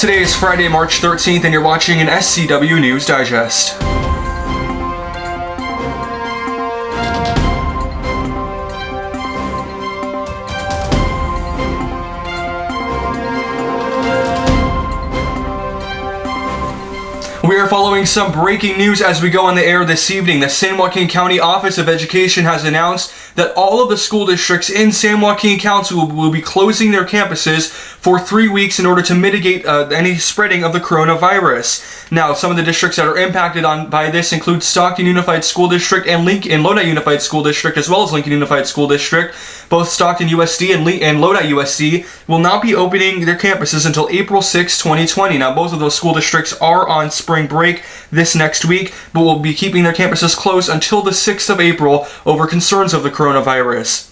Today is Friday, March 13th, and you're watching an SCW News Digest. We are following some breaking news as we go on the air this evening. The San Joaquin County Office of Education has announced that all of the school districts in San Joaquin County will be closing their campuses for 3 weeks in order to mitigate any spreading of the coronavirus. Now, some of the districts that are impacted by this include Stockton Unified School District and Lodi Unified School District, as well as Lincoln Unified School District. Both Stockton USD and Lodi USD will not be opening their campuses until April 6, 2020. Now, both of those school districts are on spring break this next week, but will be keeping their campuses closed until the 6th of April over concerns of the coronavirus.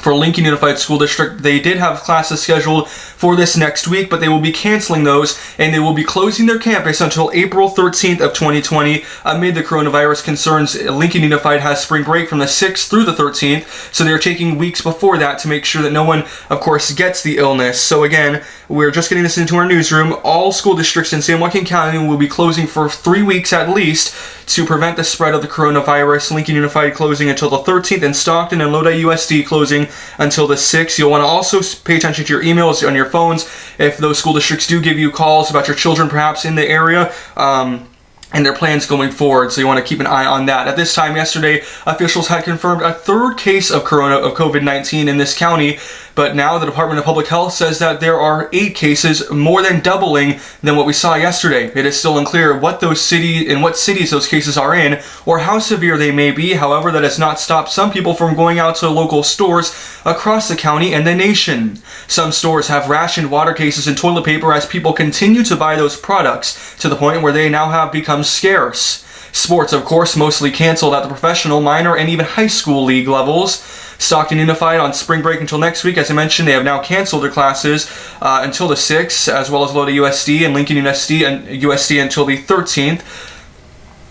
For Lincoln Unified School District, they did have classes scheduled for this next week, but they will be canceling those, and they will be closing their campus until April 13th of 2020 amid the coronavirus concerns. Lincoln Unified has spring break from the 6th through the 13th, so they're taking weeks before that to make sure that no one, of course, gets the illness. So again, we're just getting this into our newsroom. All school districts in San Joaquin County will be closing for 3 weeks at least to prevent the spread of the coronavirus. Lincoln Unified closing until the 13th, and Stockton and Lodi USD closing until the 6th. You'll want to also pay attention to your emails on your phones if those school districts do give you calls about your children perhaps in the area and their plans going forward, so you want to keep an eye on that. At this time yesterday, officials had confirmed a third case of COVID-19 in this county, but now the Department of Public Health says that there are 8 cases, more than doubling than what we saw yesterday. It is still unclear what those cities and what cities those cases are in, or how severe they may be. However, that has not stopped some people from going out to local stores across the county and the nation. Some stores have rationed water cases and toilet paper as people continue to buy those products, to the point where they now have become scarce. Sports, of course, mostly canceled at the professional, minor, and even high school league levels. Stockton Unified on spring break until next week. As I mentioned, they have now canceled their classes until the 6th, as well as Lodi USD and Lincoln USD until the 13th.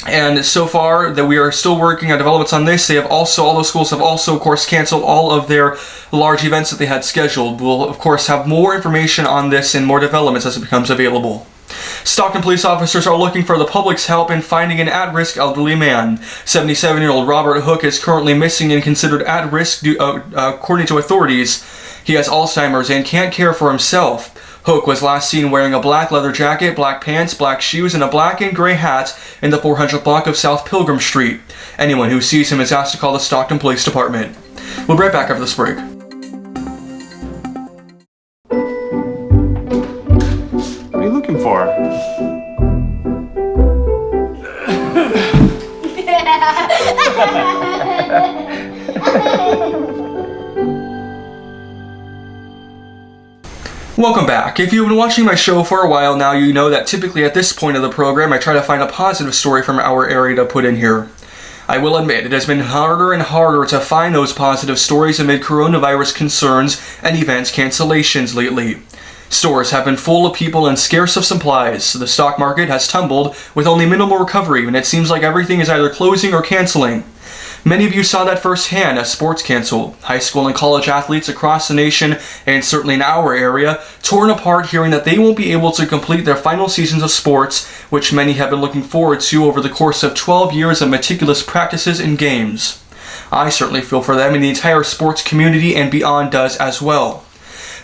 And so far that we are still working on developments on this, all those schools have also, of course, canceled all of their large events that they had scheduled. We'll, of course, have more information on this and more developments as it becomes available. Stockton police officers are looking for the public's help in finding an at-risk elderly man. 77-year-old Robert Hooke is currently missing and considered at risk according to authorities. He has Alzheimer's and can't care for himself. Hooke was last seen wearing a black leather jacket, black pants, black shoes, and a black and gray hat in the 400th block of South Pilgrim Street. Anyone who sees him is asked to call the Stockton Police Department. We'll be right back after this break. What are you looking for? Welcome back. If you've been watching my show for a while now, you know that typically at this point of the program, I try to find a positive story from our area to put in here. I will admit, it has been harder and harder to find those positive stories amid coronavirus concerns and events cancellations lately. Stores have been full of people and scarce of supplies. The stock market has tumbled with only minimal recovery, and it seems like everything is either closing or canceling. Many of you saw that firsthand as sports canceled. High school and college athletes across the nation, and certainly in our area, torn apart hearing that they won't be able to complete their final seasons of sports, which many have been looking forward to over the course of 12 years of meticulous practices and games. I certainly feel for them, and the entire sports community and beyond does as well.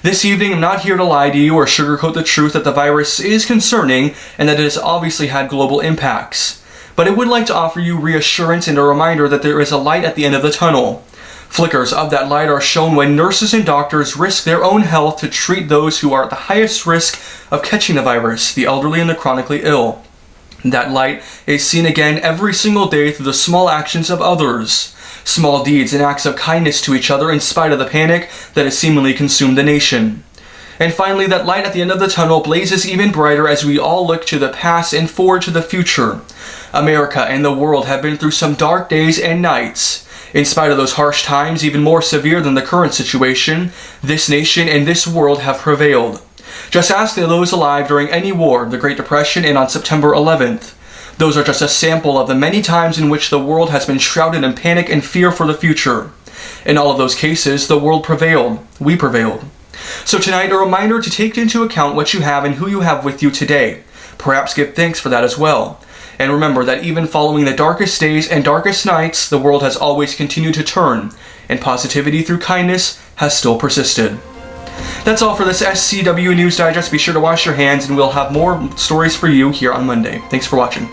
This evening, I'm not here to lie to you or sugarcoat the truth that the virus is concerning and that it has obviously had global impacts. But I would like to offer you reassurance and a reminder that there is a light at the end of the tunnel. Flickers of that light are shown when nurses and doctors risk their own health to treat those who are at the highest risk of catching the virus, the elderly and the chronically ill. That light is seen again every single day through the small actions of others. Small deeds and acts of kindness to each other in spite of the panic that has seemingly consumed the nation. And finally, that light at the end of the tunnel blazes even brighter as we all look to the past and forward to the future. America and the world have been through some dark days and nights. In spite of those harsh times, even more severe than the current situation, this nation and this world have prevailed. Just ask those alive during any war, the Great Depression, and on September 11th. Those are just a sample of the many times in which the world has been shrouded in panic and fear for the future. In all of those cases, the world prevailed. We prevailed. So tonight, a reminder to take into account what you have and who you have with you today. Perhaps give thanks for that as well. And remember that even following the darkest days and darkest nights, the world has always continued to turn, and positivity through kindness has still persisted. That's all for this SCW News Digest. Be sure to wash your hands, and we'll have more stories for you here on Monday. Thanks for watching.